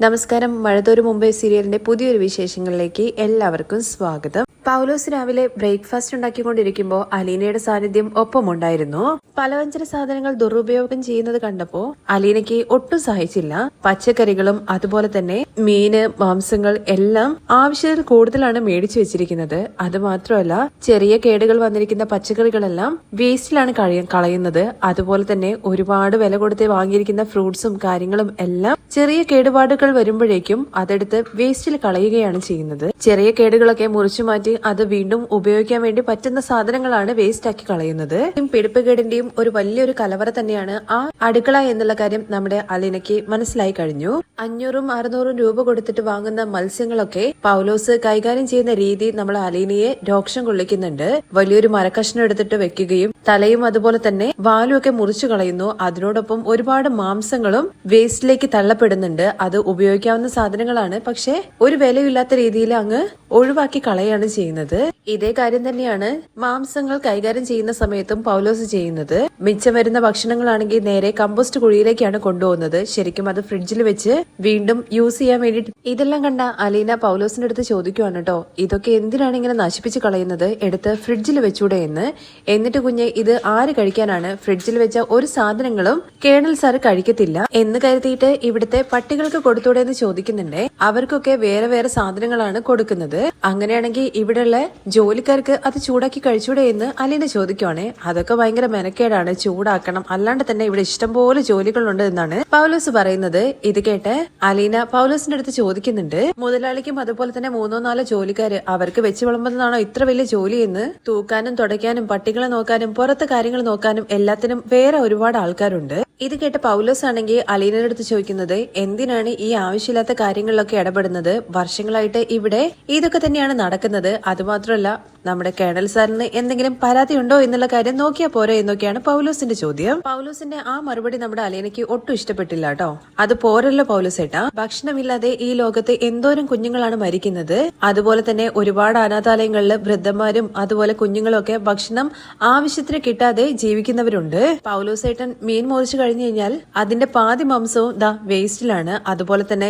നമസ്കാരം. മഴതോരു മുംബൈ സീരിയലിന്റെ പുതിയൊരു വിശേഷങ്ങളിലേക്ക് എല്ലാവർക്കും സ്വാഗതം. പൗലോസ് രാവിലെ ബ്രേക്ക്ഫാസ്റ്റ് ഉണ്ടാക്കിക്കൊണ്ടിരിക്കുമ്പോൾ അലീനയുടെ സാന്നിധ്യം ഒപ്പമുണ്ടായിരുന്നു. പലവ്യഞ്ജന സാധനങ്ങൾ ദുരുപയോഗം ചെയ്യുന്നത് കണ്ടപ്പോ അലീനയ്ക്ക് ഒട്ടും സഹിച്ചില്ല. പച്ചക്കറികളും അതുപോലെ തന്നെ മീന്, മാംസങ്ങൾ എല്ലാം ആവശ്യത്തിൽ കൂടുതലാണ് മേടിച്ചു വെച്ചിരിക്കുന്നത്. അത് മാത്രമല്ല, ചെറിയ കേടുകൾ വന്നിരിക്കുന്ന പച്ചക്കറികളെല്ലാം വേസ്റ്റിലാണ് കളയുന്നത്. അതുപോലെ തന്നെ ഒരുപാട് വില കൊടുത്ത് വാങ്ങിയിരിക്കുന്ന ഫ്രൂട്ട്സും കാര്യങ്ങളും എല്ലാം ചെറിയ കേടുപാടുകൾ വരുമ്പോഴേക്കും അതെടുത്ത് വേസ്റ്റിൽ കളയുകയാണ് ചെയ്യുന്നത്. ചെറിയ കേടുകളൊക്കെ മുറിച്ചു മാറ്റി അത് വീണ്ടും ഉപയോഗിക്കാൻ വേണ്ടി പറ്റുന്ന സാധനങ്ങളാണ് വേസ്റ്റ് ആക്കി കളയുന്നത്. പിടിപ്പുകേടിന്റെയും ഒരു വലിയൊരു കലവറ തന്നെയാണ് ആ അടുക്കള എന്നുള്ള കാര്യം നമ്മുടെ അലീനയ്ക്ക് മനസ്സിലായി കഴിഞ്ഞു. 500-600 രൂപ കൊടുത്തിട്ട് വാങ്ങുന്ന മത്സ്യങ്ങളൊക്കെ പൗലോസ് കൈകാര്യം ചെയ്യുന്ന രീതി നമ്മൾ അലീനയെ രോക്ഷം കൊള്ളിക്കുന്നുണ്ട്. വലിയൊരു മരക്കഷ്ണം എടുത്തിട്ട് വെക്കുകയും തലയും അതുപോലെ തന്നെ വാലും ഒക്കെ മുറിച്ചു കളയുന്നു. അതിനോടൊപ്പം ഒരുപാട് മാംസങ്ങളും വേസ്റ്റിലേക്ക് തള്ളപ്പെടുന്നുണ്ട്. അത് ഉപയോഗിക്കാവുന്ന സാധനങ്ങളാണ്, പക്ഷെ ഒരു വിലയില്ലാത്ത രീതിയിൽ അങ്ങ് ഒഴിവാക്കി കളയാണ് ചെയ്യുന്നത്. ഇതേ കാര്യം തന്നെയാണ് മാംസങ്ങൾ കൈകാര്യം ചെയ്യുന്ന സമയത്തും പൗലോസ് ചെയ്യുന്നത്. മിച്ചം വരുന്ന ഭക്ഷണങ്ങളാണെങ്കിൽ നേരെ കമ്പോസ്റ്റ് കുഴിയിലേക്കാണ് കൊണ്ടുപോകുന്നത്. ശരിക്കും അത് ഫ്രിഡ്ജിൽ വെച്ച് വീണ്ടും യൂസ് ചെയ്യാൻ വേണ്ടിട്ട്. ഇതെല്ലാം കണ്ട അലീന പൗലോസിന്റെ അടുത്ത് ചോദിക്കുവാണ് കേട്ടോ, ഇതൊക്കെ എന്തിനാണ് ഇങ്ങനെ നശിപ്പിച്ച് കളയുന്നത്? എടുത്ത് ഫ്രിഡ്ജിൽ വെച്ചൂടെ എന്ന്. എന്നിട്ട് കുഞ്ഞെ, ഇത് ആര് കഴിക്കാനാണ്? ഫ്രിഡ്ജിൽ വെച്ച ഒരു സാധനങ്ങളും കേണൽ സാർ കഴിക്കത്തില്ല എന്ന് കരുതിയിട്ട് ഇവിടുത്തെ പട്ടികൾക്ക് കൊടുത്തൂടെ എന്ന് ചോദിക്കുന്നുണ്ട്. അവർക്കൊക്കെ വേറെ വേറെ സാധനങ്ങളാണ് കൊടുക്കുന്നത്. അങ്ങനെയാണെങ്കിൽ ഇവിടെയുള്ള ജോലിക്കാർക്ക് അത് ചൂടാക്കി കഴിച്ചൂടെ എന്ന് അലീന ചോദിക്കുവാണേ. അതൊക്കെ ഭയങ്കര മെനക്കേടാണ്, ചൂടാക്കണം, അല്ലാണ്ട് തന്നെ ഇവിടെ ഇഷ്ടംപോലെ ജോലികളുണ്ട് എന്നാണ് പൗലോസ് പറയുന്നത്. ഇത് കേട്ട് അലീന പൗലോസിന്റെ അടുത്ത് ചോദിക്കുന്നുണ്ട്, മുതലാളിക്കും അതുപോലെ തന്നെ 3-4 ജോലിക്കാര്, അവർക്ക് വെച്ച് വിളമ്പുന്നതാണോ ഇത്ര വലിയ ജോലി എന്ന്? തൂക്കാനും തുടയ്ക്കാനും പട്ടികളെ നോക്കാനും പുറത്തെ കാര്യങ്ങൾ നോക്കാനും എല്ലാത്തിനും വേറെ ഒരുപാട് ആൾക്കാരുണ്ട്. ഇത് കേട്ട് പൗലോസ് ആണെങ്കിൽ അലീനയുടെ അടുത്ത് ചോദിക്കുന്നത്, എന്തിനാണ് ഈ ആവശ്യമില്ലാത്ത കാര്യങ്ങളിലൊക്കെ ഇടപെടുന്നത്? വർഷങ്ങളായിട്ട് ഇവിടെ ഇതൊക്കെ തന്നെയാണ് നടക്കുന്നത്. അതുമാത്രമല്ല, നമ്മുടെ കേണൽ സാറിന് എന്തെങ്കിലും പരാതി ഉണ്ടോ എന്നുള്ള കാര്യം നോക്കിയാൽ പോരെ എന്നൊക്കെയാണ് പൗലോസിന്റെ ചോദ്യം. പൗലോസിന്റെ ആ മറുപടി നമ്മുടെ അലീനയ്ക്ക് ഒട്ടും ഇഷ്ടപ്പെട്ടില്ല കേട്ടോ. അത് പോരല്ലോ പൗലോസ് ഏട്ടാ, ഭക്ഷണമില്ലാതെ ഈ ലോകത്ത് എന്തോരം കുഞ്ഞുങ്ങളാണ് മരിക്കുന്നത്. അതുപോലെ തന്നെ ഒരുപാട് അനാഥാലയങ്ങളില് വൃദ്ധന്മാരും അതുപോലെ കുഞ്ഞുങ്ങളും ഒക്കെ ഭക്ഷണം ആവശ്യത്തിന് കിട്ടാതെ ജീവിക്കുന്നവരുണ്ട്. പൗലോസ് ഏട്ടൻ മീൻ മോറിച്ചു കഴിഞ്ഞു കഴിഞ്ഞാൽ അതിന്റെ പാതി മാംസവും വേസ്റ്റിലാണ്. അതുപോലെ തന്നെ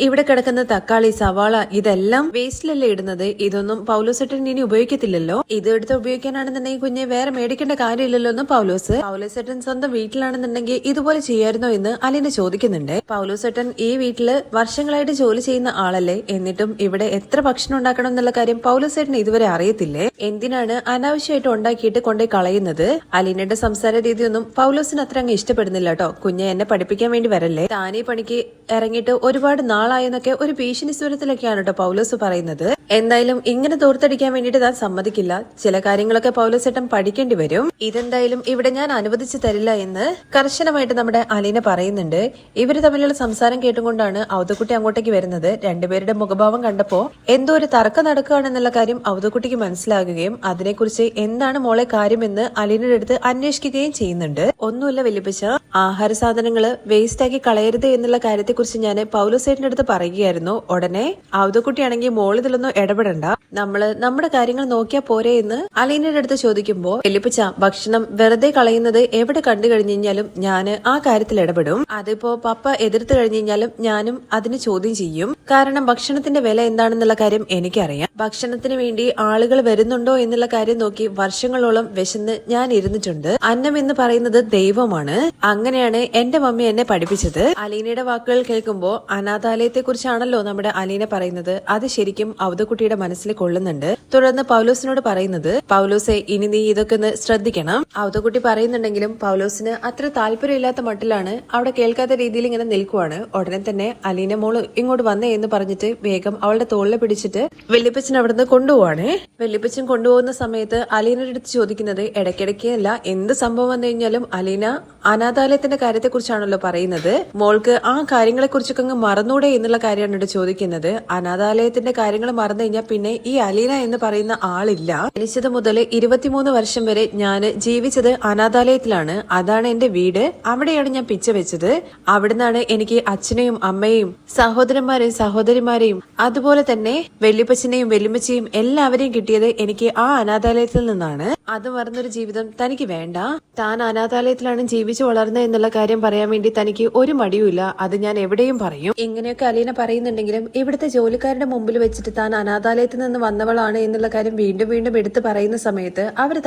ഇവിടെ കിടക്കുന്ന തക്കാളി, സവാള ഇതെല്ലാം വേസ്റ്റിലല്ലേ ഇടുന്നത്. ഇതൊന്നും പൗലോസ് ഏട്ടൻ ഇനി ഉപയോഗിക്കത്തില്ലല്ലോ. ഇത് എടുത്ത് ഉപയോഗിക്കാനാണെന്നുണ്ടെങ്കിൽ കുഞ്ഞെ വേറെ മേടിക്കേണ്ട കാര്യമില്ലല്ലോ എന്ന് പൗലോസ് ഏട്ടൻ സ്വന്തം വീട്ടിലാണെന്നുണ്ടെങ്കിൽ ഇതുപോലെ ചെയ്യായിരുന്നോ എന്ന് അലീന ചോദിക്കുന്നുണ്ട്. പൗലോസ് ഏട്ടൻ ഈ വീട്ടില് വർഷങ്ങളായിട്ട് ജോലി ചെയ്യുന്ന ആളല്ലേ, എന്നിട്ടും ഇവിടെ എത്ര ഭക്ഷണം ഉണ്ടാക്കണം എന്നുള്ള കാര്യം പൗലോസ് ഏട്ടൻ ഇതുവരെ അറിയത്തില്ലേ? എന്തിനാണ് അനാവശ്യമായിട്ട് ഉണ്ടാക്കിയിട്ട് കൊണ്ടേ കളയുന്നത്? അലീനയുടെ സംസാര രീതിയൊന്നും പൗലോസിന് അത്ര അങ്ങ് ഇഷ്ടപ്പെടുന്നില്ല കേട്ടോ. കുഞ്ഞെ എന്നെ പഠിപ്പിക്കാൻ വേണ്ടി വരല്ലേ, താനേ പണിക്ക് ഇറങ്ങിയിട്ട് ഒരുപാട് നാളായെന്നൊക്കെ ഒരു ഭീഷണി സ്വരത്തിലൊക്കെയാണ് കേട്ടോ പൗലോസ് പറയുന്നത്. എന്തായാലും ഇങ്ങനെ തോർത്തടിക്കാൻ വേണ്ടിട്ട് താൻ സമ്മതിക്കില്ല. ചില കാര്യങ്ങളൊക്കെ പൗലോസ് ഏട്ടൻ പഠിക്കേണ്ടി വരും. ഇതെന്തായാലും ഇവിടെ ഞാൻ അനുവദിച്ചു തരില്ല എന്ന് കർശനമായിട്ട് നമ്മുടെ അലീന പറയുന്നുണ്ട്. ഇവര് തമ്മിലുള്ള സംസാരം കേട്ടുകൊണ്ടാണ് ഔതക്കുട്ടി അങ്ങോട്ടേക്ക് വരുന്നത്. രണ്ടുപേരുടെ മുഖഭാവം കണ്ടപ്പോ എന്തോ ഒരു തർക്കം നടക്കുകയാണെന്നുള്ള കാര്യം ഔതക്കുട്ടിക്ക് മനസ്സിലാകുകയും അതിനെക്കുറിച്ച് എന്താണ് മോളെ കാര്യമെന്ന് അലീനയുടെ അടുത്ത് അന്വേഷിക്കുകയും ചെയ്യുന്നുണ്ട്. ഒന്നുമില്ല വലിയപ്പച്ച, ആഹാര സാധനങ്ങള് വേസ്റ്റ് ആക്കി കളയരുത് എന്നുള്ള കാര്യത്തെക്കുറിച്ച് ഞാൻ പൗലോസ് ഏട്ടന്റെ അടുത്ത് പറയുകയായിരുന്നു. ഉടനെ ഔതക്കുട്ടിയാണെങ്കിൽ മോളിതിലൊന്നും ഇടപെടണ്ട, നമ്മള് നമ്മുടെ കാര്യങ്ങൾ നോക്കിയാ പോരെ എന്ന് അലീനയുടെ അടുത്ത് ചോദിക്കുമ്പോ, വലിയപ്പച്ച ഭക്ഷണം വെറുതെ കളയുന്നത് എവിടെ കണ്ടു കഴിഞ്ഞു കഴിഞ്ഞാലും ഞാന് ആ കാര്യത്തിൽ ഇടപെടും. അതിപ്പോ പപ്പ എതിർത്ത് കഴിഞ്ഞു കഴിഞ്ഞാലും ഞാനും അതിന് ചോദ്യം ചെയ്യും. കാരണം ഭക്ഷണത്തിന്റെ വില എന്താണെന്നുള്ള കാര്യം എനിക്കറിയാം. ഭക്ഷണത്തിന് വേണ്ടി ആളുകൾ വരുന്നുണ്ടോ എന്നുള്ള കാര്യം നോക്കി വർഷങ്ങളോളം വിശന്ന് ഞാൻ ഇരുന്നിട്ടുണ്ട്. അന്നം എന്ന് പറയുന്നത് ദൈവമാണ്. അങ്ങനെയാണ് എന്റെ മമ്മി എന്നെ പഠിപ്പിച്ചത്. അലീനയുടെ വാക്കുകൾ കേൾക്കുമ്പോ അനാഥാലയത്തെ കുറിച്ചാണല്ലോ നമ്മുടെ അലീന പറയുന്നത്. അത് ശരിക്കും ഔതക്കുട്ടിയുടെ മനസ്സിൽ കൊള്ളുന്നുണ്ട്. തുടർന്ന് പൗലോസിനോട് പറയുന്നത്, പൗലോസെ ഇനി നീ ഇതൊക്കെ ഒന്ന് ശ്രദ്ധിക്കണം. ഔതക്കുട്ടി പറയുന്നുണ്ടെങ്കിലും പൗലോസിന് അത്ര താല്പര്യമില്ലാത്ത മട്ടിലാണ്, അവിടെ കേൾക്കാത്ത രീതിയിൽ ഇങ്ങനെ നിൽക്കുവാണ്. ഉടനെ തന്നെ അലീന മോള് ഇങ്ങോട്ട് വന്നേ എന്ന് പറഞ്ഞിട്ട് വേഗം അവളുടെ തോളിൽ പിടിച്ചിട്ട് വെള്ളിപ്പച്ചൻ അവിടുന്ന് കൊണ്ടുപോവാണ്. വെള്ളിപ്പച്ചൻ കൊണ്ടുപോകുന്ന സമയത്ത് അലീനയുടെ അടുത്ത് ചോദിക്കുന്നത്, ഇടയ്ക്കിടയ്ക്ക് അല്ല എന്ത് സംഭവം വന്നു കഴിഞ്ഞാലും അലീന അനാഥാലയത്തിന്റെ കാര്യത്തെ കുറിച്ചാണല്ലോ പറയുന്നത്. മോൾക്ക് ആ കാര്യങ്ങളെ കുറിച്ചൊക്കെ അങ്ങ് മറന്നൂടെ എന്നുള്ള കാര്യമാണ് ഇവിടെ ചോദിക്കുന്നത്. അനാഥാലയത്തിന്റെ കാര്യങ്ങൾ വളർന്നു കഴിഞ്ഞാൽ പിന്നെ ഈ അലീന എന്ന് പറയുന്ന ആളില്ല. ജനിച്ചത് മുതൽ 23 വർഷം വരെ ഞാൻ ജീവിച്ചത് അനാഥാലയത്തിലാണ്. അതാണ് എന്റെ വീട്. അവിടെയാണ് ഞാൻ പിച്ച വെച്ചത്. അവിടുന്നാണ് എനിക്ക് അച്ഛനെയും അമ്മയെയും സഹോദരന്മാരെയും സഹോദരിമാരെയും അതുപോലെ തന്നെ വെല്ലുപ്പച്ചനെയും വെല്ലുമ്മച്ചയും എല്ലാവരെയും കിട്ടിയത് എനിക്ക് ആ അനാഥാലയത്തിൽ നിന്നാണ്. അത് മറന്നൊരു ജീവിതം തനിക്ക് വേണ്ട. താൻ അനാഥാലയത്തിലാണ് ജീവിച്ചു വളർന്നത് എന്നുള്ള കാര്യം പറയാൻ വേണ്ടി തനിക്ക് ഒരു മടിയുമില്ല. അത് ഞാൻ എവിടെയും പറയും. ഇങ്ങനെയൊക്കെ അലീന പറയുന്നുണ്ടെങ്കിലും ഇവിടുത്തെ ജോലിക്കാരുടെ മുമ്പിൽ വെച്ചിട്ട് താൻ അനാഥാലയത്തിൽ നിന്ന് വന്നവളാണ് എന്നുള്ള കാര്യം വീണ്ടും വീണ്ടും എടുത്തു പറയുന്ന സമയത്ത് അവർ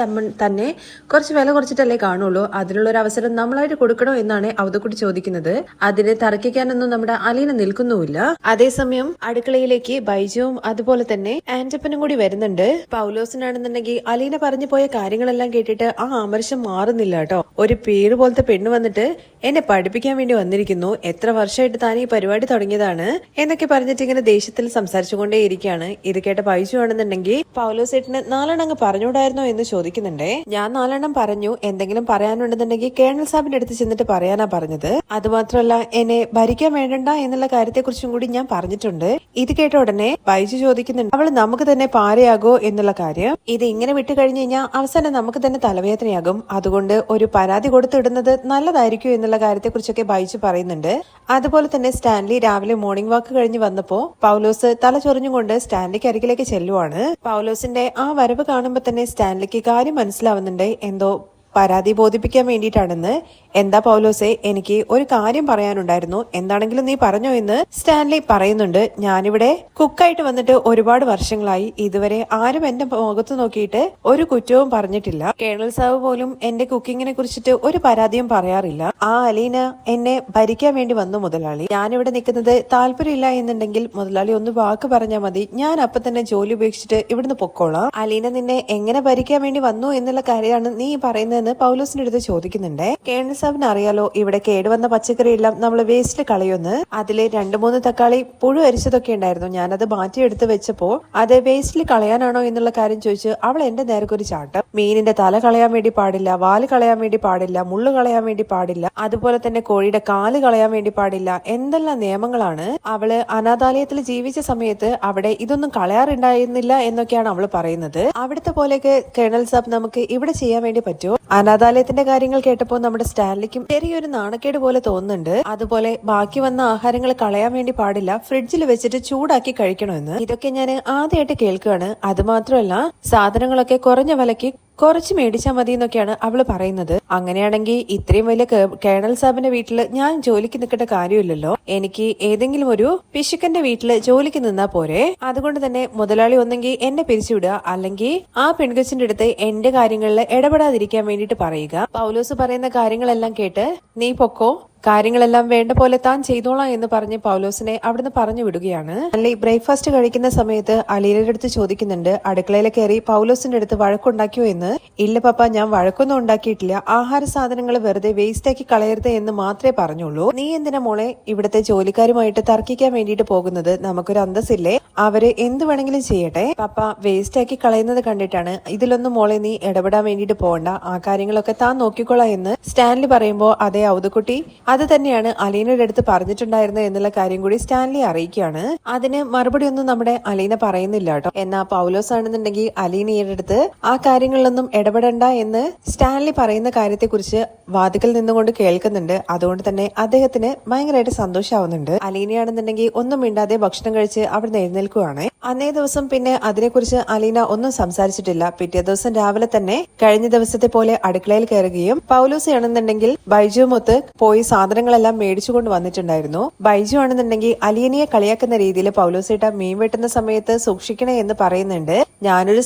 തന്നെ കുറച്ച് വില കുറച്ചിട്ടല്ലേ കാണുള്ളൂ. അതിനുള്ള ഒരു അവസരം നമ്മളായിട്ട് കൊടുക്കണോ എന്നാണ് അവതക്കുട്ടി ചോദിക്കുന്നത്. അതിനെ തർക്കിക്കാനൊന്നും നമ്മുടെ അലീന നിൽക്കുന്നുമില്ല. അതേസമയം അടുക്കളയിലേക്ക് ബൈജുവും അതുപോലെ തന്നെ ആന്റപ്പനും കൂടി വരുന്നുണ്ട്. പൗലോസിനാണെന്നുണ്ടെങ്കിൽ അലീന പറഞ്ഞു പോയ കാര്യങ്ങളെല്ലാം കേട്ടിട്ട് ആ ആമർശം മാറുന്നില്ല കേട്ടോ. ഒരു പേര് പോലത്തെ പെണ്ണ് വന്നിട്ട് എന്നെ പഠിപ്പിക്കാൻ വേണ്ടി വന്നിരിക്കുന്നു, എത്ര വർഷമായിട്ട് താൻ ഈ പരിപാടി തുടങ്ങിയതാണ് എന്നൊക്കെ പറഞ്ഞിട്ട് ഇങ്ങനെ ദേഷ്യത്തിൽ സംസാരിച്ചുകൊണ്ടേ ഇരിക്കുകയാണ്. ഇത് കേട്ട ബൈജു ആണെന്നുണ്ടെങ്കിൽ പൗലോസേട്ടിന് 4 അങ്ങ് പറഞ്ഞുകൂടായിരുന്നോ എന്ന് ചോദിക്കുന്നുണ്ടേ. ഞാൻ 4 പറഞ്ഞു, എന്തെങ്കിലും പറയാനുണ്ടെന്നുണ്ടെങ്കിൽ കേണൽ സാബിന്റെ അടുത്ത് ചെന്നിട്ട് പറയാനാ പറഞ്ഞത്. അതുമാത്രമല്ല എന്നെ ഭരിക്കാൻ വേണ്ട എന്നുള്ള കാര്യത്തെ കുറിച്ചും കൂടി ഞാൻ പറഞ്ഞിട്ടുണ്ട്. ഇത് കേട്ട ഉടനെ ബൈജു ചോദിക്കുന്നുണ്ട്, അവള് നമുക്ക് തന്നെ പാരയാകോ എന്നുള്ള കാര്യം. ഇത് ഇങ്ങനെ വിട്ടു കഴിഞ്ഞു കഴിഞ്ഞാൽ അവസാനം നമുക്ക് തന്നെ തലവേദനയാകും. അതുകൊണ്ട് ഒരു പരാതി കൊടുത്തിടുന്നത് നല്ലതായിരിക്കും എന്നുള്ള കാര്യത്തെ കുറിച്ചൊക്കെ ബൈജു പറയുന്നുണ്ട്. അതുപോലെ തന്നെ സ്റ്റാൻലി രാവിലെ മോർണിംഗ് വാക്ക് കഴിഞ്ഞ് വന്നപ്പോ പൗലോസ് തല ചൊറിഞ്ഞുകൊണ്ട് സ്റ്റാൻലിക്ക് അരികിലേക്ക് ചെല്ലുവാണ്. പൗലോസിന്റെ ആ വരവ് കാണുമ്പോ തന്നെ സ്റ്റാൻലിക്ക് കാര്യം മനസ്സിലാവുന്നുണ്ട്. എന്തോ പരാതി ബോധിപ്പിക്കാൻ വേണ്ടിയിട്ടാണെന്ന്. എന്താ പൗലോസെ, എനിക്ക് ഒരു കാര്യം പറയാനുണ്ടായിരുന്നു, എന്താണെങ്കിലും നീ പറഞ്ഞോ എന്ന് സ്റ്റാൻലി പറയുന്നുണ്ട്. ഞാനിവിടെ കുക്കായിട്ട് വന്നിട്ട് ഒരുപാട് വർഷങ്ങളായി. ഇതുവരെ ആരും എന്റെ മുഖത്ത് നോക്കിയിട്ട് ഒരു കുറ്റവും പറഞ്ഞിട്ടില്ല. കേണൽ സാബ് പോലും എന്റെ കുക്കിങ്ങിനെ കുറിച്ചിട്ട് ഒരു പരാതിയും പറയാറില്ല. ആ അലീന എന്നെ ഭരിക്കാൻ വേണ്ടി വന്നു മുതലാളി. ഞാനിവിടെ നിൽക്കുന്നത് താല്പര്യമില്ല എന്നുണ്ടെങ്കിൽ മുതലാളി ഒന്ന് വാക്ക് പറഞ്ഞാൽ മതി, ഞാൻ അപ്പൊ തന്നെ ജോലി ഉപേക്ഷിച്ചിട്ട് ഇവിടുന്ന് പൊക്കോളാം. അലീന നിന്നെ എങ്ങനെ ഭരിക്കാൻ വേണ്ടി വന്നു എന്നുള്ള കാര്യമാണ് നീ പറയുന്നത് പൗലോസിന്റെ അടുത്ത് ചോദിക്കുന്നുണ്ട്. കേണൽ സാബിന് അറിയാലോ ഇവിടെ കേടുവന്ന പച്ചക്കറി എല്ലാം നമ്മൾ വേസ്റ്റിൽ കളയുമെന്ന്. അതില് 2-3 തക്കാളി പുഴു അരിച്ചതൊക്കെ ഉണ്ടായിരുന്നു. ഞാനത് മാറ്റിയെടുത്ത് വെച്ചപ്പോ അത് വേസ്റ്റിൽ കളയാനാണോ എന്നുള്ള കാര്യം ചോദിച്ച് അവൾ എന്റെ നേരെ ഒരു ചാട്ടം. മീനിന്റെ തല കളയാൻ വേണ്ടി പാടില്ല, വാല് കളയാൻ വേണ്ടി പാടില്ല, മുള്ളു കളയാൻ വേണ്ടി പാടില്ല, അതുപോലെ തന്നെ കോഴിയുടെ കാല് കളയാൻ വേണ്ടി പാടില്ല. എന്തെല്ലാം നിയമങ്ങളാണ്. അവള് അനാഥാലയത്തിൽ ജീവിച്ച സമയത്ത് അവിടെ ഇതൊന്നും കളയാറുണ്ടായിരുന്നില്ല എന്നൊക്കെയാണ് അവള് പറയുന്നത്. അവിടുത്തെ പോലെയൊക്കെ കേണൽ സാബ് നമുക്ക് ഇവിടെ ചെയ്യാൻ വേണ്ടി പറ്റുമോ? അനാഥാലയത്തിന്റെ കാര്യങ്ങൾ കേട്ടപ്പോൾ നമ്മുടെ സ്റ്റാൻലിക്കും ചെറിയൊരു നാണക്കേട് പോലെ തോന്നുന്നുണ്ട്. അതുപോലെ ബാക്കി വന്ന ആഹാരങ്ങൾ കളയാൻ വേണ്ടി പാടില്ല, ഫ്രിഡ്ജിൽ വെച്ചിട്ട് ചൂടാക്കി കഴിക്കണമെന്ന്. ഇതൊക്കെ ഞാൻ ആദ്യമായിട്ട് കേൾക്കുകയാണ്. അതുമാത്രമല്ല സാധനങ്ങളൊക്കെ കുറഞ്ഞ വിലക്ക് കുറച്ച് മേടിച്ചാൽ മതി എന്നൊക്കെയാണ് അവള് പറയുന്നത്. അങ്ങനെയാണെങ്കിൽ ഇത്രയും വലിയ കേണൽ സാബിന്റെ വീട്ടില് ഞാൻ ജോലിക്ക് നിൽക്കേണ്ട കാര്യമില്ലല്ലോ. എനിക്ക് ഏതെങ്കിലും ഒരു പിശുക്കന്റെ വീട്ടില് ജോലിക്ക് നിന്നാ പോരെ. അതുകൊണ്ട് തന്നെ മുതലാളി ഒന്നെങ്കിൽ എന്നെ പിരിച്ചുവിടുക, അല്ലെങ്കിൽ ആ പെൺകൊച്ചിന്റെ അടുത്ത് എന്റെ കാര്യങ്ങളിൽ ഇടപെടാതിരിക്കാൻ വേണ്ടിട്ട് പറയുക. പൗലോസ് പറയുന്ന കാര്യങ്ങളെല്ലാം കേട്ട് നീ പൊക്കോ, കാര്യങ്ങളെല്ലാം വേണ്ട പോലെ താൻ ചെയ്തോളാം എന്ന് പറഞ്ഞ് പൗലോസിനെ അവിടുന്ന് പറഞ്ഞു വിടുകയാണ്. അല്ലെ ബ്രേക്ക്ഫാസ്റ്റ് കഴിക്കുന്ന സമയത്ത് അലീനയുടെ അടുത്ത് ചോദിക്കുന്നുണ്ട്, അടുക്കളയിൽ കയറി പൗലോസിന്റെ അടുത്ത് വഴക്കുണ്ടാക്കിയോ എന്ന്. ഇല്ല പപ്പ, ഞാൻ വഴക്കൊന്നും ഉണ്ടാക്കിയിട്ടില്ല. ആഹാര സാധനങ്ങൾ വെറുതെ വേസ്റ്റ് ആക്കി കളയരുത് എന്ന് മാത്രമേ പറഞ്ഞുള്ളൂ. നീ എന്തിനാ മോളെ ഇവിടുത്തെ ജോലിക്കാരുമായിട്ട് തർക്കിക്കാൻ വേണ്ടിയിട്ട് പോകുന്നത്? നമുക്കൊരു അന്തസ്സില്ലേ? അവര് എന്ത് വേണമെങ്കിലും ചെയ്യട്ടെ. പപ്പ വേസ്റ്റ് ആക്കി കളയുന്നത് കണ്ടിട്ടാണ്. ഇതിലൊന്നും മോളെ നീ ഇടപെടാൻ വേണ്ടിയിട്ട് പോകണ്ട, ആ കാര്യങ്ങളൊക്കെ താൻ നോക്കിക്കോളാം എന്ന് സ്റ്റാൻലി പറയുമ്പോ അതേ ഔതുക്കുട്ടി അത് തന്നെയാണ് അലീനയുടെ അടുത്ത് പറഞ്ഞിട്ടുണ്ടായിരുന്നത് എന്നുള്ള കാര്യം കൂടി സ്റ്റാൻലി അറിയിക്കുകയാണ്. അതിന് മറുപടി ഒന്നും നമ്മുടെ അലീന പറയുന്നില്ല കേട്ടോ. എന്നാ പൗലോസ് ആണെന്നുണ്ടെങ്കിൽ അലീനയുടെ അടുത്ത് ആ കാര്യങ്ങളിലൊന്നും ഇടപെടണ്ട എന്ന് സ്റ്റാൻലി പറയുന്ന കാര്യത്തെക്കുറിച്ച് വാതിക്കൽ നിന്നുകൊണ്ട് കേൾക്കുന്നുണ്ട്. അതുകൊണ്ട് തന്നെ അദ്ദേഹത്തിന് ഭയങ്കരമായിട്ട് സന്തോഷമാവുന്നുണ്ട്. അലീനയാണെന്നുണ്ടെങ്കിൽ ഒന്നും മിണ്ടാതെ ഭക്ഷണം കഴിച്ച് അവിടെ എഴുന്നേൽക്കുകയാണ്. അന്നേ ദിവസം പിന്നെ അതിനെക്കുറിച്ച് അലീന ഒന്നും സംസാരിച്ചിട്ടില്ല. പിറ്റേ ദിവസം രാവിലെ തന്നെ കഴിഞ്ഞ ദിവസത്തെ പോലെ അടുക്കളയിൽ കയറുകയും പൗലോസ് ആണെന്നുണ്ടെങ്കിൽ ബൈജുമൊത്ത് പോയി സാധനങ്ങളെല്ലാം മേടിച്ചുകൊണ്ട് വന്നിട്ടുണ്ടായിരുന്നു. ബൈജു ആണെന്നുണ്ടെങ്കിൽ അലീനയെ കളിയാക്കുന്ന രീതിയിൽ പൗലോസേട്ട മീൻ വെട്ടുന്ന സമയത്ത് സൂക്ഷിക്കണേ എന്ന് പറയുന്നുണ്ട്. ഞാനൊരു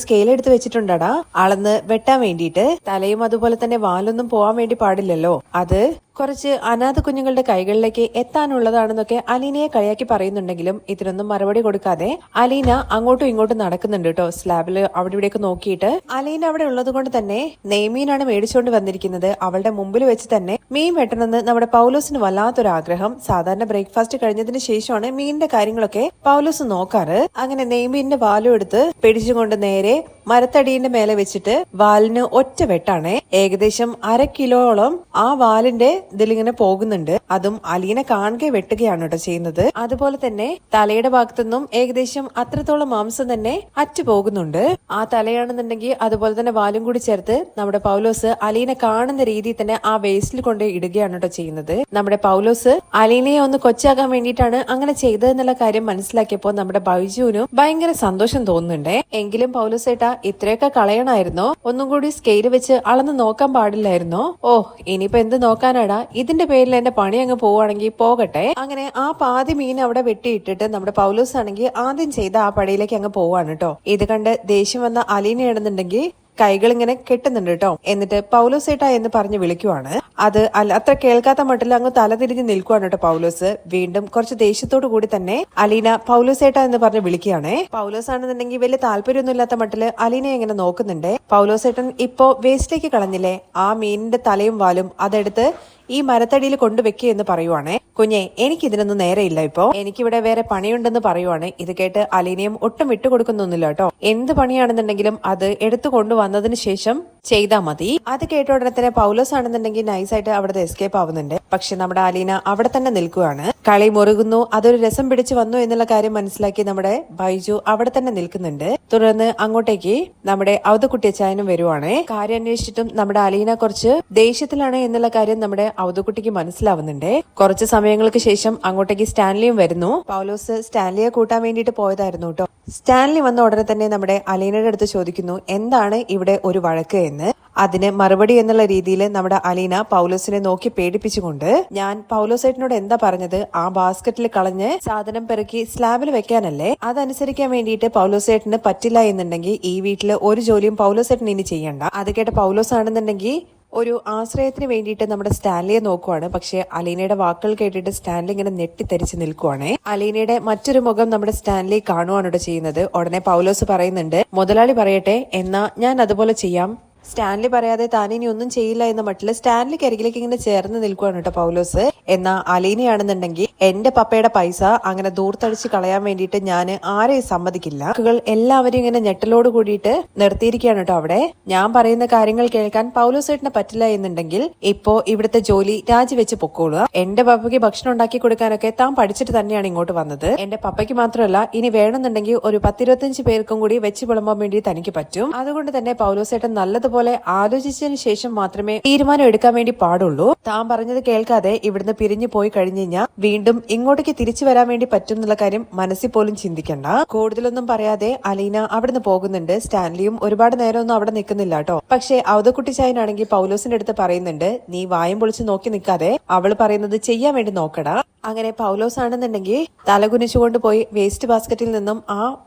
സ്കെയിൽ എടുത്ത് വെച്ചിട്ടുണ്ടടാ അളന്ന് വെട്ടാൻ വേണ്ടിയിട്ട്. തലയും അതുപോലെ തന്നെ വാലൊന്നും പോവാൻ വേണ്ടി പാടില്ലല്ലോ. അത് കുറച്ച് അനാഥ കുഞ്ഞുങ്ങളുടെ കൈകളിലേക്ക് എത്താനുള്ളതാണെന്നൊക്കെ അലീനയെ കളിയാക്കി പറയുന്നുണ്ടെങ്കിലും ഇതിനൊന്നും മറുപടി കൊടുക്കാതെ അലീന അങ്ങോട്ടും ഇങ്ങോട്ടും നടക്കുന്നുണ്ട് കേട്ടോ. സ്ലാബില് അവിടെ ഇവിടെയൊക്കെ നോക്കിയിട്ട് അലീന അവിടെ ഉള്ളത് കൊണ്ട് തന്നെ നെയ്മീനാണ് മേടിച്ചുകൊണ്ട് വന്നിരിക്കുന്നത്. അവളുടെ മുമ്പിൽ വെച്ച് തന്നെ മീൻ വെട്ടണമെന്ന് നമ്മുടെ പൗലോസിന് വല്ലാത്തൊരു ആഗ്രഹം. സാധാരണ ബ്രേക്ക്ഫാസ്റ്റ് കഴിഞ്ഞതിന് ശേഷമാണ് മീനിന്റെ കാര്യങ്ങളൊക്കെ പൗലോസ് നോക്കാറ്. അങ്ങനെ നെയ്മീനിന്റെ വാലും എടുത്ത് പിടിച്ചുകൊണ്ട് നേരെ മരത്തടീന്റെ മേലെ വെച്ചിട്ട് വാലിന് ഒറ്റ വെട്ടാണ്. ഏകദേശം 1/2 കിലോളം ആ വാലിന്റെ ഇതിലിങ്ങനെ പോകുന്നുണ്ട്. അതും അലീന കാണുക വെട്ടുകയാണ് കേട്ടോ ചെയ്യുന്നത്. അതുപോലെ തന്നെ തലയുടെ ഭാഗത്തുനിന്നും ഏകദേശം അത്രത്തോളം മാംസം തന്നെ അറ്റു പോകുന്നുണ്ട്. ആ തലയാണെന്നുണ്ടെങ്കിൽ അതുപോലെ തന്നെ വാലും കൂടി ചേർത്ത് നമ്മുടെ പൗലോസ് അലീന കാണുന്ന രീതിയിൽ തന്നെ ആ വേസ്റ്റിൽ കൊണ്ട് ഇടുകയാണ് കേട്ടോ ചെയ്യുന്നത്. നമ്മുടെ പൗലോസ് അലീനയെ ഒന്ന് കൊച്ചാകാൻ വേണ്ടിയിട്ടാണ് അങ്ങനെ ചെയ്തതെന്നുള്ള കാര്യം മനസ്സിലാക്കിയപ്പോ നമ്മുടെ ബൈജുവിനും ഭയങ്കര സന്തോഷം തോന്നുന്നുണ്ട്. എങ്കിലും പൗലോസേട്ടാ ഇത്രയൊക്കെ കളയണായിരുന്നോ? ഒന്നും കൂടി സ്കെയിൽ വെച്ച് അളന്ന് നോക്കാൻ പാടില്ലായിരുന്നോ? ഓ ഇനിയിപ്പോ എന്ത് നോക്കാനാടാ, ഇതിന്റെ പേരിൽ എന്റെ പണി അങ്ങ് പോവാണെങ്കിൽ പോകട്ടെ. അങ്ങനെ ആ പാതി മീൻ അവിടെ വെട്ടിയിട്ടിട്ട് നമ്മുടെ പൗലോസ് ആണെങ്കിൽ ആദ്യം ചെയ്ത ആ പടിയിലേക്ക് അങ്ങ് പോവാണ് കേട്ടോ. ഇത് കണ്ട് ദേഷ്യം വന്ന അലീനയാണെന്നുണ്ടെങ്കിൽ കൈകൾ ഇങ്ങനെ കെട്ടുന്നുണ്ട് കേട്ടോ. എന്നിട്ട് പൗലോസേട്ടാ എന്ന് പറഞ്ഞ് വിളിക്കുവാണ്. അത് അത്ര കേൾക്കാത്ത മട്ടിൽ അങ്ങ് തലതിരിഞ്ഞ് നിൽക്കുവാണ് കേട്ടോ പൗലോസ്. വീണ്ടും കുറച്ച് ദേഷ്യത്തോടു കൂടി തന്നെ അലീന പൗലോസേട്ടാ എന്ന് പറഞ്ഞ് വിളിക്കുകയാണേ. പൗലോസ് ആണെന്നുണ്ടെങ്കിൽ വലിയ താല്പര്യമൊന്നും ഇല്ലാത്ത മട്ടില് അലീനയെ ഇങ്ങനെ നോക്കുന്നുണ്ട്. പൗലോസേട്ടൻ ഇപ്പോ വേസ്റ്റിലേക്ക് കളഞ്ഞില്ലേ ആ മീനിന്റെ തലയും വാലും, അതെടുത്ത് ഈ മരത്തടിയിൽ കൊണ്ടുവെക്കുക എന്ന് പറയുവാണേ. കുഞ്ഞെ എനിക്കിതിനൊന്നും നേരെയില്ല, ഇപ്പോ എനിക്കിവിടെ വേറെ പണിയുണ്ടെന്ന് പറയുവാണ്. ഇത് കേട്ട് അലീനയും ഒട്ടും വിട്ടുകൊടുക്കുന്നൊന്നുമില്ല കേട്ടോ. എന്ത് പണിയാണെന്നുണ്ടെങ്കിലും അത് എടുത്തു കൊണ്ടുവന്നതിന് ശേഷം ചെയ്താ മതി. അത് കേട്ട ഉടനെ തന്നെ പൗലോസ് ആണെന്നുണ്ടെങ്കിൽ നൈസായിട്ട് അവിടുത്തെ എസ്കേപ്പ് ആവുന്നുണ്ട്. പക്ഷെ നമ്മുടെ അലീന അവിടെ തന്നെ നിൽക്കുകയാണ്. കളി മുറുകുന്നു, അതൊരു രസം പിടിച്ചു വന്നു എന്നുള്ള കാര്യം മനസ്സിലാക്കി നമ്മുടെ ബൈജു അവിടെ തന്നെ നിൽക്കുന്നുണ്ട്. തുടർന്ന് അങ്ങോട്ടേക്ക് നമ്മുടെ ഔദക്കുട്ടിയച്ചായനും വരുവാണ്. കാര്യം അന്വേഷിച്ചിട്ടും നമ്മുടെ അലീന കുറച്ച് ദേഷ്യത്തിലാണ് എന്നുള്ള കാര്യം നമ്മുടെ ഔദക്കുട്ടിക്ക് മനസ്സിലാവുന്നുണ്ട്. കുറച്ച് സമയങ്ങൾക്ക് ശേഷം അങ്ങോട്ടേക്ക് സ്റ്റാൻലിയും വരുന്നു. പൗലോസ് സ്റ്റാൻലിയെ കൂട്ടാൻ വേണ്ടിയിട്ട് പോയതായിരുന്നു കേട്ടോ. സ്റ്റാൻലി വന്ന ഉടനെ തന്നെ നമ്മുടെ അലീനയുടെ അടുത്ത് ചോദിക്കുന്നു എന്താണ് ഇവിടെ ഒരു വഴക്ക് എന്ന്. അതിന് മറുപടി എന്നുള്ള രീതിയിൽ നമ്മുടെ അലീന പൗലോസിനെ നോക്കി പേടിപ്പിച്ചുകൊണ്ട്, ഞാൻ പൗലോസേട്ടനോട് എന്താ പറഞ്ഞത്, ആ ബാസ്ക്കറ്റിൽ കളഞ്ഞ് സാധനം പെറുക്കി സ്ലാബിൽ വെക്കാനല്ലേ, അതനുസരിക്കാൻ വേണ്ടിയിട്ട് പൗലോസേട്ടന് പറ്റില്ല എന്നുണ്ടെങ്കിൽ ഈ വീട്ടില് ഒരു ജോലിയും പൗലോസേട്ടൻ ഇനി ചെയ്യണ്ട. അത് കേട്ട പൗലോസ് ആണെന്നുണ്ടെങ്കിൽ ഒരു ആശ്രയത്തിന് വേണ്ടിയിട്ട് നമ്മുടെ സ്റ്റാൻലിയെ നോക്കുവാണ്. പക്ഷെ അലീനയുടെ വാക്കുകൾ കേട്ടിട്ട് സ്റ്റാൻലി ഇങ്ങനെ ഞെട്ടിത്തരിച്ച് നിൽക്കുവാണ്. അലീനയുടെ മറ്റൊരു മുഖം നമ്മുടെ സ്റ്റാൻലി കാണുവാണ് ചെയ്യുന്നത്. ഉടനെ പൗലോസ് പറയുന്നുണ്ട്, മുതലാളി പറയട്ടെ, എന്നാ ഞാൻ അതുപോലെ ചെയ്യാം. സ്റ്റാൻലി പറയാതെ താനിനി ഒന്നും ചെയ്യില്ല എന്ന മട്ടില് സ്റ്റാൻലിക്ക് അരികിലേക്ക് ഇങ്ങനെ ചേർന്ന് നിൽക്കുവാണ് കേട്ടോ പൗലോസ്. എന്നാ അലീനയാണെന്നുണ്ടെങ്കിൽ എന്റെ പപ്പയുടെ പൈസ അങ്ങനെ ദൂർത്തടിച്ച് കളയാൻ വേണ്ടിയിട്ട് ഞാൻ ആരെയും സമ്മതിക്കില്ല. എല്ലാവരും ഇങ്ങനെ ഞെട്ടലോട് കൂടിയിട്ട് നിർത്തിയിരിക്കുകയാണ് കേട്ടോ അവിടെ. ഞാൻ പറയുന്ന കാര്യങ്ങൾ കേൾക്കാൻ പൗലോസേട്ടന് പറ്റില്ല എന്നുണ്ടെങ്കിൽ ഇപ്പോ ഇവിടുത്തെ ജോലി രാജിവെച്ച് പൊക്കോളുക. എന്റെ പപ്പയ്ക്ക് ഭക്ഷണം ഉണ്ടാക്കി കൊടുക്കാനൊക്കെ താൻ പഠിച്ചിട്ട് തന്നെയാണ് ഇങ്ങോട്ട് വന്നത്. എന്റെ പപ്പയ്ക്ക് മാത്രമല്ല, ഇനി വേണമെന്നുണ്ടെങ്കിൽ ഒരു 10-25 പേർക്കും കൂടി വെച്ച് വിളമ്പാൻ വേണ്ടി തനിക്ക് പറ്റും. അതുകൊണ്ട് തന്നെ പൗലോസേട്ടൻ നല്ലതുപോലെ ആലോചിച്ചതിന് ശേഷം മാത്രമേ തീരുമാനം എടുക്കാൻ വേണ്ടി പാടുള്ളൂ. താൻ പറഞ്ഞത് കേൾക്കാതെ ഇവിടുന്ന് പിരിഞ്ഞു പോയി കഴിഞ്ഞു കഴിഞ്ഞാൽ വീണ്ടും ഇങ്ങോട്ടേക്ക് തിരിച്ചു വരാൻ വേണ്ടി പറ്റും എന്നുള്ള കാര്യം മനസ്സിൽ പോലും ചിന്തിക്കണ്ട. കൂടുതലൊന്നും പറയാതെ അലീന അവിടുന്ന് പോകുന്നുണ്ട്. സ്റ്റാൻലിയും ഒരുപാട് നേരമൊന്നും അവിടെ നിൽക്കുന്നില്ല കേട്ടോ. പക്ഷെ ഔദക്കുട്ടി ചായനാണെങ്കിൽ പൗലോസിന്റെ അടുത്ത് പറയുന്നുണ്ട്, നീ വായും പൊളിച്ച് നോക്കി നിൽക്കാതെ അവള് പറയുന്നത് ചെയ്യാൻ വേണ്ടി നോക്കടാ. അങ്ങനെ പൗലോസ് ആണെന്നുണ്ടെങ്കിൽ തലകുനിച്ചുകൊണ്ട് പോയി വേസ്റ്റ് ബാസ്ക്കറ്റിൽ നിന്നും ആ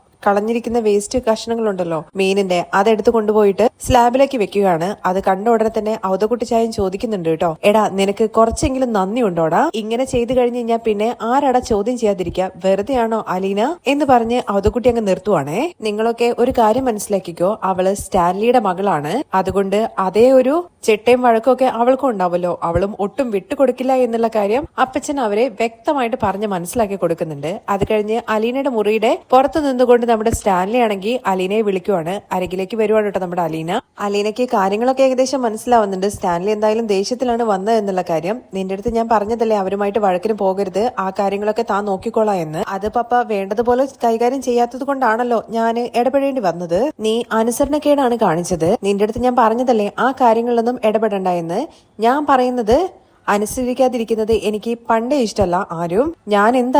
കളഞ്ഞിരിക്കുന്ന വേസ്റ്റ് കഷ്ണങ്ങളുണ്ടല്ലോ മീനിന്റെ, അതെടുത്ത് കൊണ്ടുപോയിട്ട് സ്ലാബിലേക്ക് വെക്കുകയാണ്. അത് കണ്ട ഉടനെ തന്നെ ഔദക്കുട്ടി ചായൻ ചോദിക്കുന്നുണ്ട് കേട്ടോ, എടാ നിനക്ക് കുറച്ചെങ്കിലും നന്ദി ഉണ്ടോടാ? ഇങ്ങനെ ചെയ്തു കഴിഞ്ഞു കഴിഞ്ഞാൽ പിന്നെ ആരാടാ ചോദ്യം ചെയ്യാതിരിക്കുക? വെറുതെ ആണോ അലീന എന്ന് പറഞ്ഞ് ഔദക്കുട്ടി അങ്ങ് നിർത്തുവാണേ. നിങ്ങളൊക്കെ ഒരു കാര്യം മനസ്സിലാക്കിക്കോ, അവള് സ്റ്റാൻലിയുടെ മകളാണ്. അതുകൊണ്ട് അതേ ഒരു ചെട്ടയും വഴക്കൊക്കെ അവൾക്കും ഉണ്ടാവല്ലോ. അവളും ഒട്ടും വിട്ടുകൊടുക്കില്ല എന്നുള്ള കാര്യം അപ്പച്ചൻ അവരെ വ്യക്തമായിട്ട് പറഞ്ഞ് മനസ്സിലാക്കി കൊടുക്കുന്നുണ്ട്. അത് കഴിഞ്ഞ് അലീനയുടെ മുറിയുടെ പുറത്തു നിന്നുകൊണ്ട് നമ്മുടെ സ്റ്റാൻലി ആണെങ്കിൽ അലീനയെ വിളിക്കുവാണ്. അരികിലേക്ക് വരുവാണ് കേട്ടോ നമ്മുടെ അലീനയ്ക്ക് കാര്യങ്ങളൊക്കെ ഏകദേശം മനസ്സിലാവുന്നുണ്ട്. സ്റ്റാൻലി എന്തായാലും ദേഷ്യത്തിലാണ് വന്നത് എന്നുള്ള കാര്യം. നിന്റെ അടുത്ത് ഞാൻ പറഞ്ഞതല്ലേ അവരുമായിട്ട് വഴക്കിന് പോകരുത്, ആ കാര്യങ്ങളൊക്കെ താൻ നോക്കിക്കോളാം എന്ന്. അത് പപ്പ വേണ്ടതുപോലെ കൈകാര്യം ചെയ്യാത്തത് കൊണ്ടാണല്ലോ ഞാൻ ഇടപെടേണ്ടി വന്നത്. നീ അനുസരണക്കേടാണ് കാണിച്ചത്. നിന്റെ അടുത്ത് ഞാൻ പറഞ്ഞതല്ലേ ആ കാര്യങ്ങളിലൊന്നും ഇടപെടണ്ട എന്ന്. ഞാൻ പറയുന്നത് അനുസരിക്കാതിരിക്കുന്നത് എനിക്ക് പണ്ടേ ഇഷ്ടമല്ല ആരും. ഞാൻ എന്ത്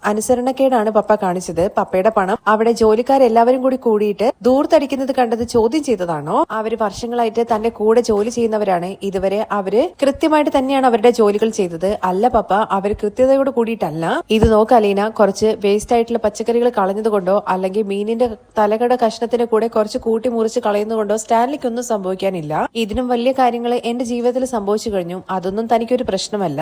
അനുസരണക്കേടാണ് പപ്പ കാണിച്ചത്? പപ്പയുടെ പണം അവിടെ ജോലിക്കാരെല്ലാവരും കൂടി കൂടിയിട്ട് ദൂർത്തടിക്കുന്നത് കണ്ടത് ചോദ്യം ചെയ്തതാണോ? അവര് വർഷങ്ങളായിട്ട് തന്റെ കൂടെ ജോലി ചെയ്യുന്നവരാണ്. ഇതുവരെ അവര് കൃത്യമായിട്ട് തന്നെയാണ് അവരുടെ ജോലികൾ ചെയ്തത്. അല്ല പപ്പ, അവര് കൃത്യതയോട് കൂടിയിട്ടല്ല. ഇത് നോക്ക് അലീന, കുറച്ച് വേസ്റ്റ് ആയിട്ടുള്ള പച്ചക്കറികൾ കളഞ്ഞത് കൊണ്ടോ അല്ലെങ്കിൽ മീനിന്റെ തലകട കഷ്ണത്തിന്റെ കൂടെ കുറച്ച് കൂട്ടി മുറിച്ച് കളയുന്നതുകൊണ്ടോ സ്റ്റാൻലിക്കൊന്നും സംഭവിക്കാനില്ല. ഇതിനും വലിയ കാര്യങ്ങൾ എന്റെ ജീവിതത്തിൽ സംഭവിച്ചു കഴിഞ്ഞു. അതൊന്നും തനിക്ക് ഒരു പ്രശ്നമല്ല.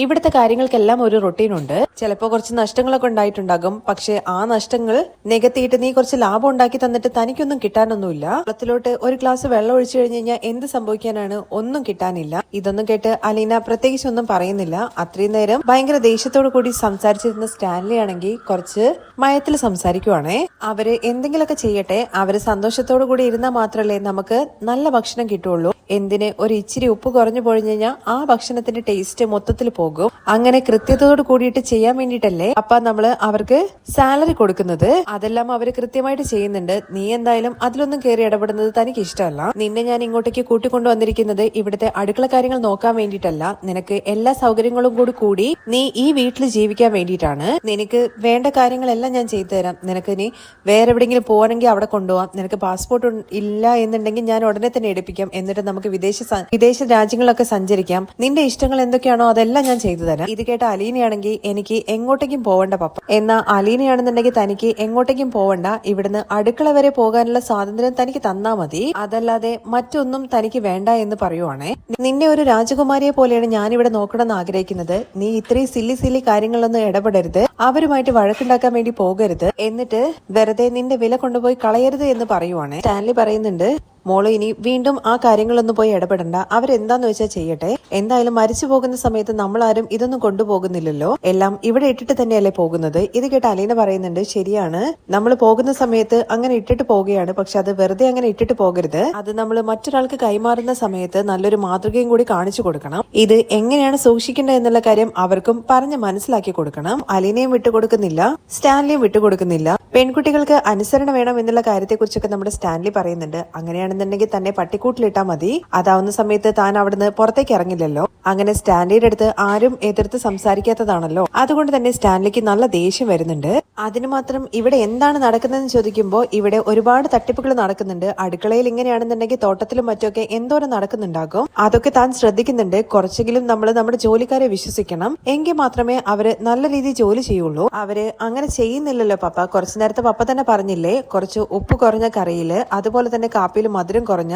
ഇവിടുത്തെ കാര്യങ്ങൾക്കെല്ലാം ഒരു റൊട്ടീൻ ഉണ്ട്. ചിലപ്പോൾ കുറച്ച് നഷ്ടങ്ങളൊക്കെ ഉണ്ടായിട്ടുണ്ടാകും. പക്ഷെ ആ നഷ്ടങ്ങൾ നികത്തിയിട്ട് നീ കുറച്ച് ലാഭം ഉണ്ടാക്കി തന്നിട്ട് തനിക്കൊന്നും കിട്ടാനൊന്നുമില്ല. വെള്ളത്തിലോട്ട് ഒരു ഗ്ലാസ് വെള്ളം ഒഴിച്ചു കഴിഞ്ഞ് കഴിഞ്ഞാൽ എന്ത് സംഭവിക്കാനാണ്? ഒന്നും കിട്ടാനില്ല. ഇതൊന്നും കേട്ട് അലീന പ്രത്യേകിച്ച് ഒന്നും പറയുന്നില്ല. അത്രയും നേരം ഭയങ്കര ദേഷ്യത്തോടു കൂടി സംസാരിച്ചിരുന്ന സ്റ്റാൻലി ആണെങ്കിൽ കുറച്ച് മയത്തിൽ സംസാരിക്കുവാണേ. അവര് എന്തെങ്കിലുമൊക്കെ ചെയ്യട്ടെ, അവര് സന്തോഷത്തോടു കൂടി ഇരുന്നാൽ മാത്രമല്ലേ നമുക്ക് നല്ല ഭക്ഷണം കിട്ടുള്ളൂ. എന്തിന് ഒരു ഇച്ചിരി ഉപ്പ് കുറഞ്ഞു പോഴിഞ്ഞു കഴിഞ്ഞാൽ ആ ഭക്ഷണത്തിന്റെ ടേസ്റ്റ് മൊത്തത്തിൽ പോകും. അങ്ങനെ കൃത്യതയോട് കൂടിയിട്ട് ചെയ്യാൻ വേണ്ടിയിട്ടല്ലേ അപ്പ നമ്മള് അവർക്ക് സാലറി കൊടുക്കുന്നത്. അതെല്ലാം അവര് കൃത്യമായിട്ട് ചെയ്യുന്നുണ്ട്. നീ എന്തായാലും അതിലൊന്നും കയറി ഇടപെടുന്നത് തനിക്ക് ഇഷ്ടമല്ല. നിന്നെ ഞാൻ ഇങ്ങോട്ടേക്ക് കൂട്ടിക്കൊണ്ടു വന്നിരിക്കുന്നത് ഇവിടുത്തെ അടുക്കള കാര്യങ്ങൾ നോക്കാൻ വേണ്ടിയിട്ടല്ല. നിനക്ക് എല്ലാ സൗകര്യങ്ങളും കൂടി നീ ഈ വീട്ടിൽ ജീവിക്കാൻ വേണ്ടിയിട്ടാണ്. നിനക്ക് വേണ്ട കാര്യങ്ങളെല്ലാം ഞാൻ ചെയ്തു തരാം. നിനക്ക് നീ വേറെ എവിടെയെങ്കിലും പോകണമെങ്കിൽ അവിടെ കൊണ്ടുപോകാം. നിനക്ക് പാസ്പോർട്ട് ഇല്ല എന്നുണ്ടെങ്കിൽ ഞാൻ ഉടനെ തന്നെ എടുപ്പിക്കാം. എന്നിട്ട് നമുക്ക് വിദേശ രാജ്യങ്ങളിലൊക്കെ സഞ്ചരിക്കാം. നിന്റെ ഇഷ്ടങ്ങൾ എന്തൊക്കെയാണോ അതെല്ലാം ഞാൻ ചെയ്തു തരാം. ഇത് കേട്ട അലീനയാണെങ്കിൽ എനിക്ക് എങ്ങോട്ടേക്കും പോവണ്ട പപ്പ. എന്നാ അലീനയാണെന്നുണ്ടെങ്കിൽ തനിക്ക് എങ്ങോട്ടേക്കും പോവണ്ട. ഇവിടുന്ന് അടുക്കള വരെ പോകാനുള്ള സ്വാതന്ത്ര്യം തനിക്ക് തന്നാ മതി. അതല്ലാതെ മറ്റൊന്നും തനിക്ക് വേണ്ട എന്ന് പറയുവാണേ. നിന്നെ ഒരു രാജകുമാരിയെ പോലെയാണ് ഞാൻ ഇവിടെ നോക്കണമെന്ന് ആഗ്രഹിക്കുന്നത്. നീ ഇത്രയും സില്ലി കാര്യങ്ങളൊന്നും ഇടപെടരുത്. അവരുമായിട്ട് വഴക്കുണ്ടാക്കാൻ വേണ്ടി പോകരുത്. എന്നിട്ട് വെറുതെ നിന്റെ വില കൊണ്ടുപോയി കളയരുത് എന്ന് പറയുവാണ്. സ്റ്റാൻലി പറയുന്നുണ്ട്, മോള് ഇനി വീണ്ടും ആ കാര്യങ്ങളൊന്നും പോയി ഇടപെടണ്ട. അവരെന്താന്ന് വെച്ചാൽ ചെയ്യട്ടെ. എന്തായാലും മരിച്ചു പോകുന്ന സമയത്ത് നമ്മളാരും ഇതൊന്നും കൊണ്ടുപോകുന്നില്ലല്ലോ. എല്ലാം ഇവിടെ ഇട്ടിട്ട് തന്നെയല്ലേ പോകുന്നത്. ഇത് കേട്ട് അലീന പറയുന്നുണ്ട്, ശരിയാണ്, നമ്മൾ പോകുന്ന സമയത്ത് അങ്ങനെ ഇട്ടിട്ട് പോവുകയാണ്. പക്ഷെ അത് വെറുതെ അങ്ങനെ ഇട്ടിട്ട് പോകരുത്. അത് നമ്മൾ മറ്റൊരാൾക്ക് കൈമാറുന്ന സമയത്ത് നല്ലൊരു മാതൃകയും കൂടി കാണിച്ചു കൊടുക്കണം. ഇത് എങ്ങനെയാണ് സൂക്ഷിക്കേണ്ടത് എന്നുള്ള കാര്യം അവർക്കും പറഞ്ഞ് മനസ്സിലാക്കി കൊടുക്കണം. അലീനയും വിട്ടുകൊടുക്കുന്നില്ല, സ്റ്റാൻലിയും വിട്ടുകൊടുക്കുന്നില്ല. പെൺകുട്ടികൾക്ക് അനുസരണ വേണം എന്നുള്ള കാര്യത്തെക്കുറിച്ചൊക്കെ നമ്മുടെ സ്റ്റാൻലി പറയുന്നുണ്ട്. അങ്ങനെയാണെന്നുണ്ടെങ്കിൽ തന്നെ പട്ടിക്കൂട്ടിലിട്ടാ മതി. അതാവുന്ന സമയത്ത് താൻ അവിടുന്ന് പുറത്തേക്ക് ഇറങ്ങില്ലല്ലോ. അങ്ങനെ സ്റ്റാൻലിയുടെ അടുത്ത് ആരും എതിർത്ത് സംസാരിക്കാത്തതാണല്ലോ. അതുകൊണ്ട് തന്നെ സ്റ്റാൻലിക്ക് നല്ല ദേഷ്യം വരുന്നുണ്ട്. അതിനു മാത്രം ഇവിടെ എന്താണ് നടക്കുന്നതെന്ന് ചോദിക്കുമ്പോൾ ഇവിടെ ഒരുപാട് തട്ടിപ്പുകൾ നടക്കുന്നുണ്ട്. അടുക്കളയിൽ ഇങ്ങനെയാണെന്നുണ്ടെങ്കിൽ തോട്ടത്തിലും മറ്റൊക്കെ എന്തോരം നടക്കുന്നുണ്ടാകും. അതൊക്കെ താൻ ശ്രദ്ധിക്കുന്നുണ്ട്. കുറച്ചെങ്കിലും നമ്മൾ നമ്മുടെ ജോലിക്കാരെ വിശ്വസിക്കണം. എങ്കിൽ മാത്രമേ അവര് നല്ല രീതിയിൽ ജോലി ചെയ്യുള്ളൂ. അവര് അങ്ങനെ ചെയ്യുന്നില്ലല്ലോ പപ്പ. കുറച്ചു നേരത്തെ പപ്പ തന്നെ പറഞ്ഞില്ലേ, കുറച്ച് ഉപ്പ് കുറഞ്ഞ കറിയില്, അതുപോലെ തന്നെ കാപ്പിയിൽ മധുരം കുറഞ്ഞ,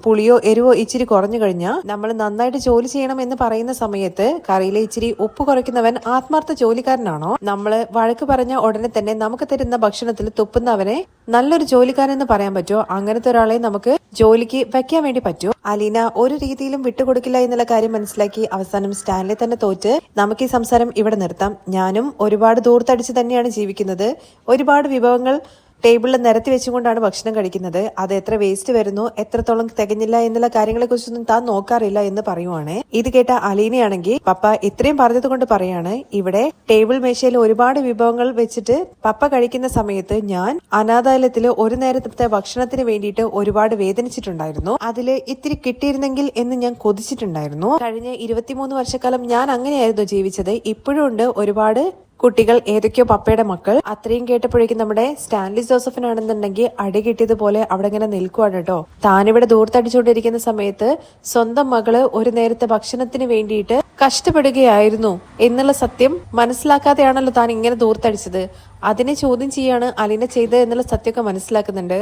പുളിയോ എരിവോ ഇച്ചിരി കുറഞ്ഞു കഴിഞ്ഞാൽ നമ്മൾ നന്നായിട്ട് ജോലി ചെയ്യണം എന്ന് പറയുന്ന സമയത്ത് കറിയിലെ ഇച്ചിരി ഉപ്പ് കുറയ്ക്കുന്നവൻ ആത്മാർത്ഥ ജോലിക്കാരനാണോ? നമ്മള് വഴക്ക് പറഞ്ഞ ഉടനെ തന്നെ നമുക്ക് തരുന്ന ഭക്ഷണത്തിൽ തുപ്പുന്നവനെ നല്ലൊരു ജോലിക്കാരൻ എന്ന് പറയാൻ പറ്റുമോ? അങ്ങനത്തെ ഒരാളെ നമുക്ക് ജോലിക്ക് വെക്കാൻ വേണ്ടി പറ്റുമോ? അലീന ഒരു രീതിയിലും വിട്ടുകൊടുക്കില്ല എന്നുള്ള കാര്യം മനസ്സിലാക്കി അവസാനം സ്റ്റാൻലി തന്നെ തോറ്റ് നമുക്ക് ഈ സംസാരം ഇവിടെ നിർത്താം. ഞാനും ഒരുപാട് ദൂർത്തടിച്ച് തന്നെയാണ് ജീവിക്കുന്നത്. ഒരുപാട് വിഭവങ്ങൾ ടേബിളിൽ നിരത്തി വെച്ചുകൊണ്ടാണ് ഭക്ഷണം കഴിക്കുന്നത്. അത് എത്ര വേസ്റ്റ് വരുന്നു, എത്രത്തോളം തികഞ്ഞില്ല എന്നുള്ള കാര്യങ്ങളെ കുറിച്ചൊന്നും താൻ നോക്കാറില്ല എന്ന് പറയുവാണ്. ഇത് കേട്ട അലീനയാണെങ്കിൽ പപ്പ ഇത്രയും പറഞ്ഞത് കൊണ്ട് പറയാണ്, ഇവിടെ ടേബിൾ മേശയിൽ ഒരുപാട് വിഭവങ്ങൾ വെച്ചിട്ട് പപ്പ കഴിക്കുന്ന സമയത്ത് ഞാൻ അനാഥാലയത്തില് ഒരു നേരത്തെ ഭക്ഷണത്തിന് വേണ്ടിയിട്ട് ഒരുപാട് വേദനിച്ചിട്ടുണ്ടായിരുന്നു. അതില് ഇത്തിരി കിട്ടിയിരുന്നെങ്കിൽ എന്ന് ഞാൻ കൊതിച്ചിട്ടുണ്ടായിരുന്നു. കഴിഞ്ഞ 23 വർഷക്കാലം ഞാൻ അങ്ങനെയായിരുന്നു ജീവിച്ചത്. ഇപ്പോഴും ഉണ്ട് ഒരുപാട് കുട്ടികൾ, ഏതൊക്കെയോ പപ്പയുടെ മക്കൾ. അത്രയും കേട്ടപ്പോഴേക്കും നമ്മുടെ സ്റ്റാൻലി ജോസഫിനാണെന്നുണ്ടെങ്കിൽ അടി കിട്ടിയതുപോലെ അവിടെ ഇങ്ങനെ നിൽക്കുവാണ് കേട്ടോ. താനിവിടെ ദൂർത്തടിച്ചുകൊണ്ടിരിക്കുന്ന സമയത്ത് സ്വന്തം മകള് ഒരു നേരത്തെ ഭക്ഷണത്തിന് വേണ്ടിയിട്ട് കഷ്ടപ്പെടുകയായിരുന്നു എന്നുള്ള സത്യം മനസ്സിലാക്കാതെയാണല്ലോ താൻ ഇങ്ങനെ ദൂർത്തടിച്ചത്. അതിനെ ചോദ്യം ചെയ്യാണ് അലീന ചെയ്തത് എന്നുള്ള സത്യമൊക്കെ മനസ്സിലാക്കുന്നുണ്ട്.